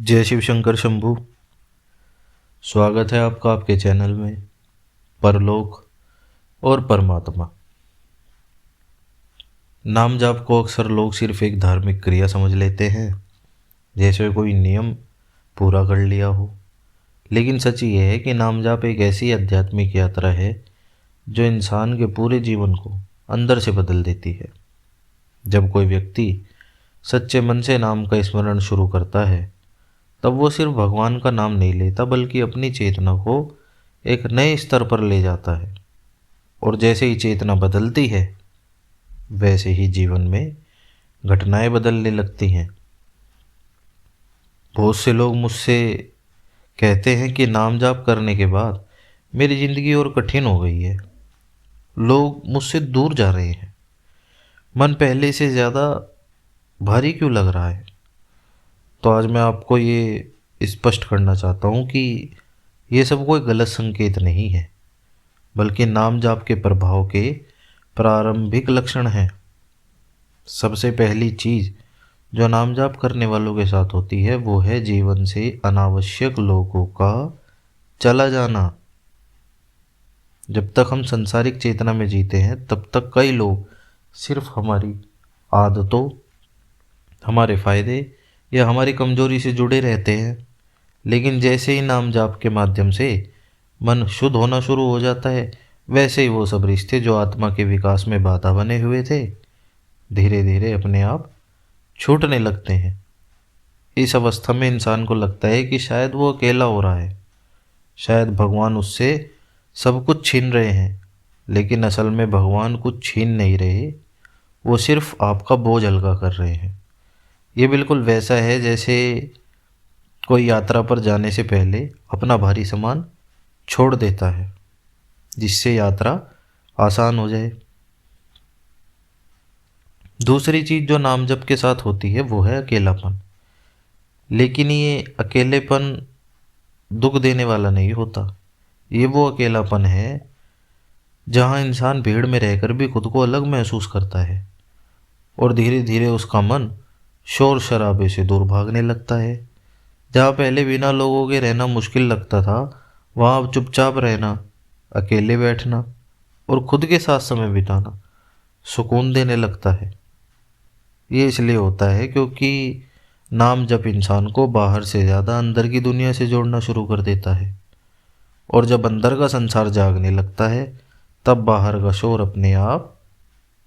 जय शिव शंकर शंभू। स्वागत है आपका आपके चैनल में परलोक और परमात्मा। नाम जाप को अक्सर लोग सिर्फ एक धार्मिक क्रिया समझ लेते हैं, जैसे कोई नियम पूरा कर लिया हो। लेकिन सच ये है कि नाम जाप एक ऐसी आध्यात्मिक यात्रा है जो इंसान के पूरे जीवन को अंदर से बदल देती है। जब कोई व्यक्ति सच्चे मन से नाम का स्मरण शुरू करता है, तब वो सिर्फ भगवान का नाम नहीं लेता बल्कि अपनी चेतना को एक नए स्तर पर ले जाता है। और जैसे ही चेतना बदलती है, वैसे ही जीवन में घटनाएं बदलने लगती हैं। बहुत से लोग मुझसे कहते हैं कि नाम जाप करने के बाद मेरी ज़िंदगी और कठिन हो गई है, लोग मुझसे दूर जा रहे हैं, मन पहले से ज़्यादा भारी क्यों लग रहा है। तो आज मैं आपको ये स्पष्ट करना चाहता हूँ कि ये सब कोई गलत संकेत नहीं है, बल्कि नाम जाप के प्रभाव के प्रारंभिक लक्षण हैं। सबसे पहली चीज़ जो नाम जाप करने वालों के साथ होती है वो है जीवन से अनावश्यक लोगों का चला जाना। जब तक हम संसारिक चेतना में जीते हैं, तब तक कई लोग सिर्फ हमारी आदतों, हमारे फायदे या हमारी कमजोरी से जुड़े रहते हैं। लेकिन जैसे ही नाम जाप के माध्यम से मन शुद्ध होना शुरू हो जाता है, वैसे ही वो सब रिश्ते जो आत्मा के विकास में बाधा बने हुए थे, धीरे धीरे अपने आप छूटने लगते हैं। इस अवस्था में इंसान को लगता है कि शायद वो अकेला हो रहा है, शायद भगवान उससे सब कुछ छीन रहे हैं। लेकिन असल में भगवान कुछ छीन नहीं रहे, वो सिर्फ आपका बोझ हल्का कर रहे हैं। ये बिल्कुल वैसा है जैसे कोई यात्रा पर जाने से पहले अपना भारी सामान छोड़ देता है, जिससे यात्रा आसान हो जाए। दूसरी चीज़ जो नाम जप के साथ होती है वो है अकेलापन। लेकिन ये अकेलेपन दुख देने वाला नहीं होता। ये वो अकेलापन है जहाँ इंसान भीड़ में रहकर भी खुद को अलग महसूस करता है, और धीरे धीरे उसका मन शोर शराबे से दूर भागने लगता है। जहाँ पहले बिना लोगों के रहना मुश्किल लगता था, वहाँ अब चुपचाप रहना, अकेले बैठना और खुद के साथ समय बिताना सुकून देने लगता है। ये इसलिए होता है क्योंकि नाम जप इंसान को बाहर से ज़्यादा अंदर की दुनिया से जोड़ना शुरू कर देता है। और जब अंदर का संसार जागने लगता है, तब बाहर का शोर अपने आप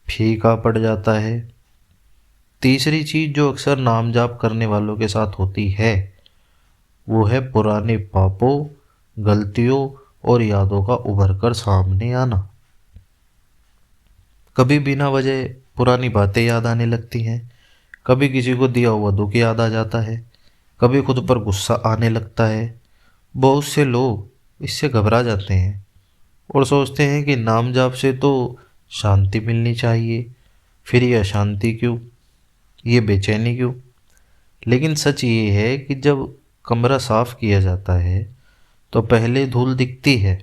फीका पड़ जाता है। तीसरी चीज़ जो अक्सर नाम जाप करने वालों के साथ होती है वो है पुराने पापों, गलतियों और यादों का उभर कर सामने आना। कभी बिना वजह पुरानी बातें याद आने लगती हैं, कभी किसी को दिया हुआ दुख याद आ जाता है, कभी खुद पर गुस्सा आने लगता है। बहुत से लोग इससे घबरा जाते हैं और सोचते हैं कि नाम जाप से तो शांति मिलनी चाहिए, फिर ये अशांति क्यों, ये बेचैनी क्यों। लेकिन सच ये है कि जब कमरा साफ किया जाता है तो पहले धूल दिखती है।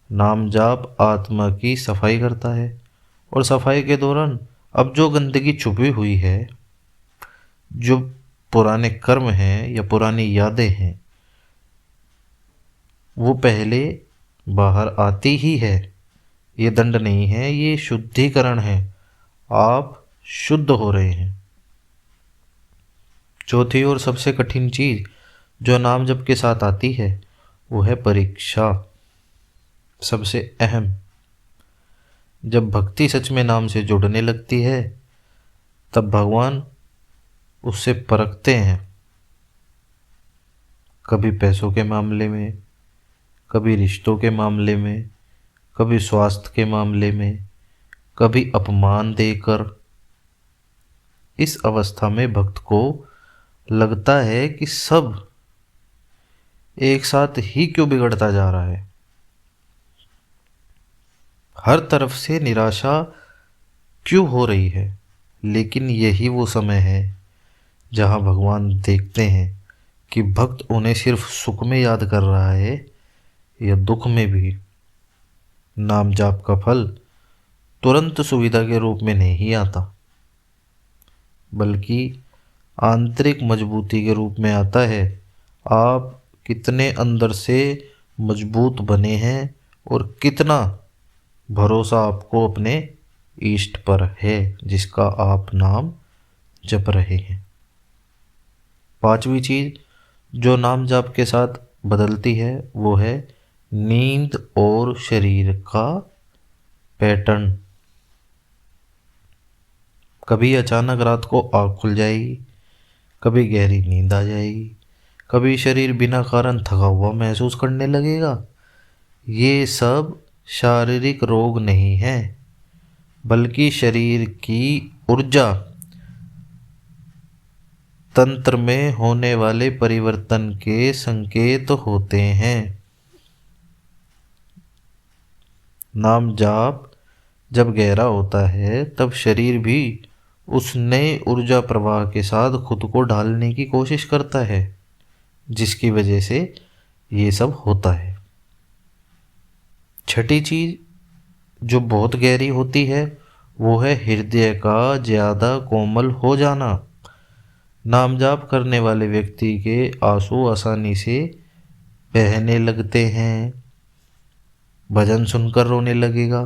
नाम जाप आत्मा की सफाई करता है, और सफाई के दौरान अब जो गंदगी छुपी हुई है, जो पुराने कर्म हैं या पुरानी यादें हैं, वो पहले बाहर आती ही है। ये दंड नहीं है, ये शुद्धिकरण है। आप शुद्ध हो रहे हैं। चौथी और सबसे कठिन चीज जो नाम जप के साथ आती है वो है परीक्षा। सबसे अहम, जब भक्ति सच में नाम से जुड़ने लगती है, तब भगवान उससे परखते हैं। कभी पैसों के मामले में, कभी रिश्तों के मामले में, कभी स्वास्थ्य के मामले में, कभी अपमान देकर। इस अवस्था में भक्त को लगता है कि सब एक साथ ही क्यों बिगड़ता जा रहा है। हर तरफ से निराशा क्यों हो रही है। लेकिन यही वो समय है जहाँ भगवान देखते हैं कि भक्त उन्हें सिर्फ सुख में याद कर रहा है या दुख में भी। नाम जाप का फल तुरंत सुविधा के रूप में नहीं आता, बल्कि आंतरिक मजबूती के रूप में आता है। आप कितने अंदर से मजबूत बने हैं और कितना भरोसा आपको अपने इष्ट पर है जिसका आप नाम जप रहे हैं। पांचवी चीज जो नाम जाप के साथ बदलती है वो है नींद और शरीर का पैटर्न। कभी अचानक रात को आँख खुल जाएगी, कभी गहरी नींद आ जाएगी, कभी शरीर बिना कारण थका हुआ महसूस करने लगेगा। ये सब शारीरिक रोग नहीं है, बल्कि शरीर की ऊर्जा तंत्र में होने वाले परिवर्तन के संकेत होते हैं। नाम जाप जब गहरा होता है तब शरीर भी उस नए ऊर्जा प्रवाह के साथ खुद को ढालने की कोशिश करता है, जिसकी वजह से ये सब होता है। छठी चीज जो बहुत गहरी होती है वो है हृदय का ज़्यादा कोमल हो जाना। नाम जाप करने वाले व्यक्ति के आंसू आसानी से बहने लगते हैं। भजन सुनकर रोने लगेगा,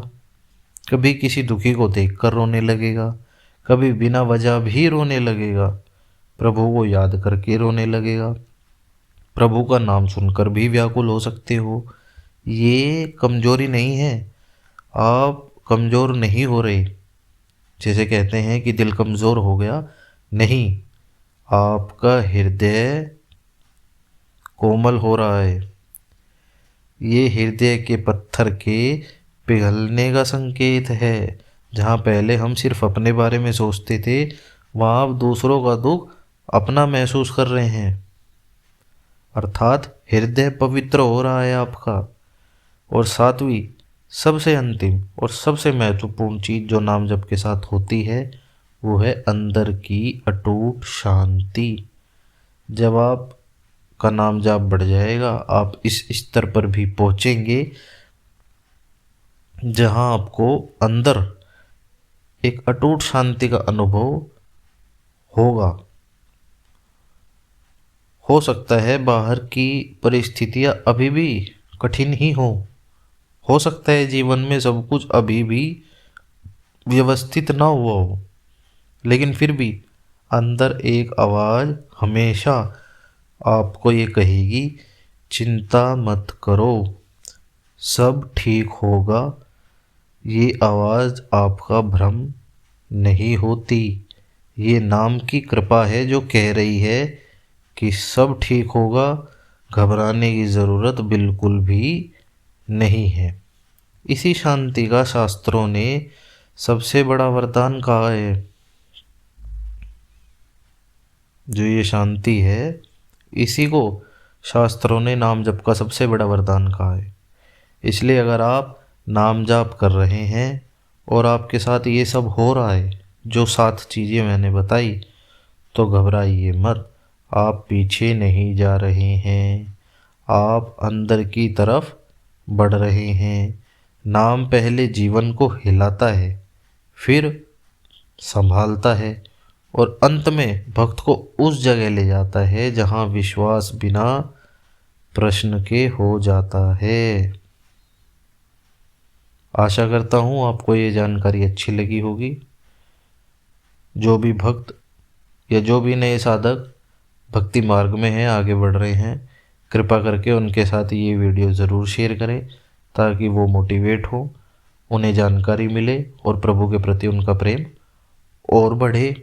कभी किसी दुखी को देखकर रोने लगेगा, कभी बिना वजह भी रोने लगेगा, प्रभु को याद करके रोने लगेगा, प्रभु का नाम सुनकर भी व्याकुल हो सकते हो। ये कमजोरी नहीं है, आप कमज़ोर नहीं हो रहे। जैसे कहते हैं कि दिल कमज़ोर हो गया, नहीं, आपका हृदय कोमल हो रहा है। ये हृदय के पत्थर के पिघलने का संकेत है। जहाँ पहले हम सिर्फ अपने बारे में सोचते थे, वहाँ आप दूसरों का दुख अपना महसूस कर रहे हैं। अर्थात हृदय पवित्र हो रहा है आपका। और सातवीं सबसे अंतिम और सबसे महत्वपूर्ण चीज़ जो नाम जप के साथ होती है वो है अंदर की अटूट शांति। जब आप का नाम जाप बढ़ जाएगा, आप इस स्तर पर भी पहुंचेंगे जहां आपको अंदर एक अटूट शांति का अनुभव होगा। हो सकता है बाहर की परिस्थितियां अभी भी कठिन ही हो सकता है जीवन में सब कुछ अभी भी व्यवस्थित ना हुआ हो, लेकिन फिर भी अंदर एक आवाज़ हमेशा आपको ये कहेगी, चिंता मत करो, सब ठीक होगा। ये आवाज़ आपका भ्रम नहीं होती, ये नाम की कृपा है जो कह रही है कि सब ठीक होगा, घबराने की ज़रूरत बिल्कुल भी नहीं है। इसी शांति का शास्त्रों ने सबसे बड़ा वरदान कहा है। जो ये शांति है, इसी को शास्त्रों ने नाम जप का सबसे बड़ा वरदान कहा है। इसलिए अगर आप नाम जाप कर रहे हैं और आपके साथ ये सब हो रहा है, जो 7 चीज़ें मैंने बताई, तो घबराइए मत। आप पीछे नहीं जा रहे हैं, आप अंदर की तरफ बढ़ रहे हैं। नाम पहले जीवन को हिलाता है, फिर संभालता है और अंत में भक्त को उस जगह ले जाता है जहाँ विश्वास बिना प्रश्न के हो जाता है। आशा करता हूँ आपको ये जानकारी अच्छी लगी होगी। जो भी भक्त या जो भी नए साधक भक्ति मार्ग में हैं, आगे बढ़ रहे हैं, कृपा करके उनके साथ ये वीडियो ज़रूर शेयर करें ताकि वो मोटिवेट हो, उन्हें जानकारी मिले और प्रभु के प्रति उनका प्रेम और बढ़े।